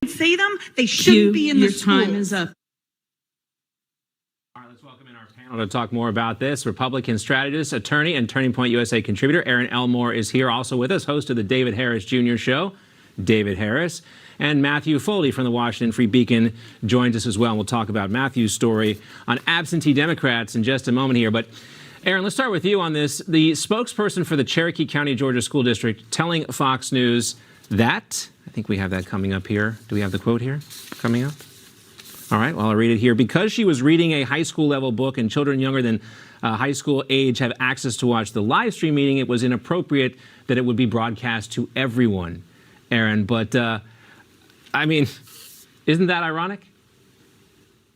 say them, they shouldn't be in the schools. Your time is up. All right, let's welcome in our panel to talk more about this. Republican strategist, attorney, and Turning Point USA contributor Erin Elmore is here also with us, host of the David Harris Jr. Show, David Harris. And Matthew Foley from the Washington Free Beacon joins us as well. And we'll talk about Matthew's story on absentee Democrats in just a moment here. But Erin, let's start with you on this. The spokesperson for the Cherokee County, Georgia School District telling Fox News that, I think we have that coming up here. Do we have the quote here coming up? All right, well, I'll read it here. Because she was reading a high school level book and children younger than high school age have access to watch the live stream meeting, it was inappropriate that it would be broadcast to everyone, Erin. But, I mean, isn't that ironic?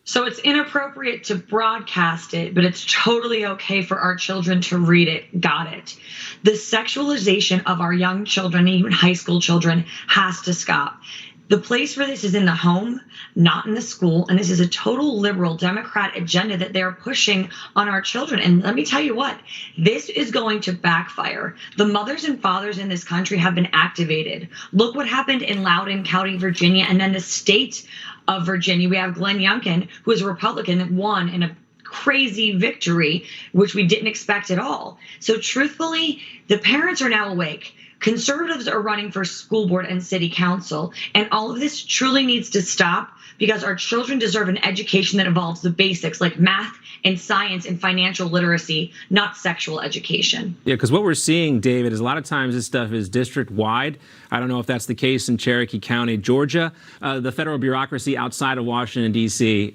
So it's inappropriate to broadcast it, but it's totally okay for our children to read it. Got it. The sexualization of our young children, even high school children, has to stop. The place for this is in the home, not in the school. And this is a total liberal Democrat agenda that they're pushing on our children. And let me tell you what, this is going to backfire. The mothers and fathers in this country have been activated. Look what happened in Loudoun County, Virginia, and then the state of Virginia. We have Glenn Youngkin, who is a Republican, that won in a crazy victory, which we didn't expect at all. So truthfully, the parents are now awake. Conservatives are running for school board and city council, and all of this truly needs to stop because our children deserve an education that involves the basics like math and science and financial literacy, not sexual education. Yeah, because what we're seeing, David, is a lot of times this stuff is district-wide. I don't know if that's the case in Cherokee County, Georgia, the federal bureaucracy outside of Washington, D.C.,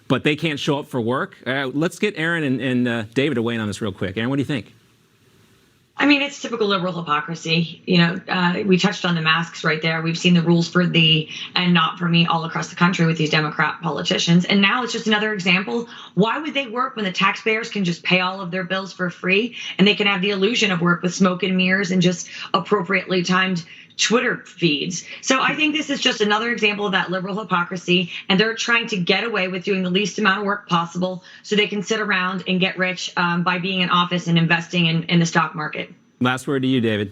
but they can't show up for work. Let's get Erin and David to weigh in on this real quick. Erin, what do you think? I mean, it's typical liberal hypocrisy. You know, we touched on the masks right there. We've seen the rules for thee and not for me all across the country with these Democrat politicians. And now it's just another example. Why would they work when the taxpayers can just pay all of their bills for free and they can have the illusion of work with smoke and mirrors and just appropriately timed Twitter feeds? So I think this is just another example of that liberal hypocrisy, and they're trying to get away with doing the least amount of work possible so they can sit around and get rich by being in office and investing in the stock market. Last word to you, David.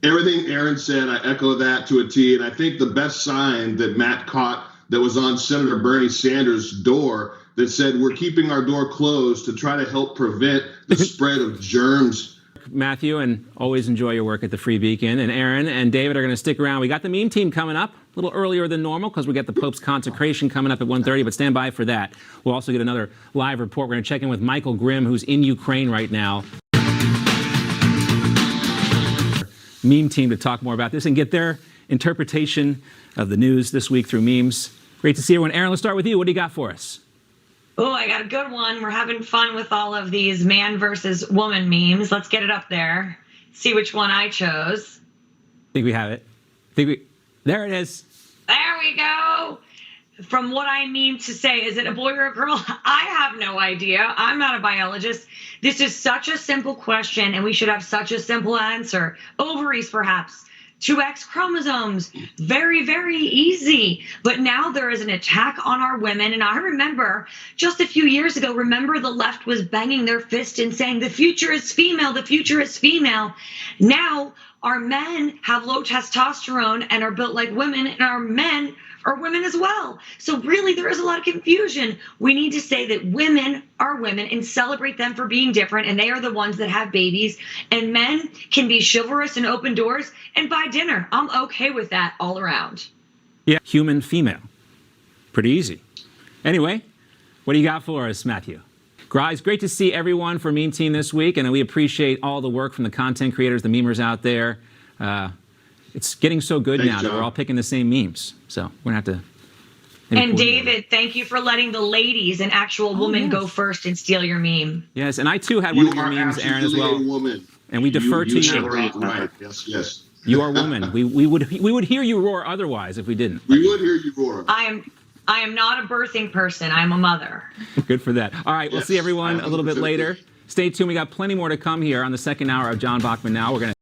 Everything Erin said, I echo that to a T, and I think the best sign that Matt caught that was on Senator Bernie Sanders' door that said we're keeping our door closed to try to help prevent the spread of germs. Matthew, and always enjoy your work at the Free Beacon. And Erin and David are going to stick around. We got the meme team coming up a little earlier than normal because we got the Pope's consecration coming up at 1:30, but stand by for that. We'll also get another live report. We're going to check in with Michael Grimm, who's in Ukraine right now. Meme team to talk more about this and get their interpretation of the news this week through memes. Great to see everyone. Erin, let's start with you. What do you got for us? Oh, I got a good one. We're having fun with all of these man versus woman memes. Let's get it up there. See which one I chose. I think we have it. There it is. There we go. From what I mean to say, is it a boy or a girl? I have no idea. I'm not a biologist. This is such a simple question, and we should have such a simple answer. Ovaries, perhaps. 2X chromosomes, very, very easy. But now there is an attack on our women. And I remember just a few years ago, remember the left was banging their fist and saying, the future is female, the future is female. Now our men have low testosterone and are built like women, and our men are women as well. So really, there is a lot of confusion. We need to say that women are women and celebrate them for being different, and they are the ones that have babies. And men can be chivalrous and open doors and buy dinner. I'm okay with that all around. Yeah, human, female. Pretty easy. Anyway, what do you got for us, Matthew? Guys, great to see everyone for Meme Team this week, and we appreciate all the work from the content creators, the memers out there. It's getting so good now that we're all picking the same memes. So we're going to have to... And David, thank you for letting the ladies, an actual woman, go first and steal your meme. Yes, and I too had one of your memes, Erin, as well. Woman. And we defer to you. Right. Yes, yes. You are a woman. We would hear you roar otherwise if we didn't. We would hear you roar. I am not a birthing person. I'm a mother. Good for that. All right, we'll see everyone a little bit later. Stay tuned. We got plenty more to come here on the second hour of John Bachman Now. We're going to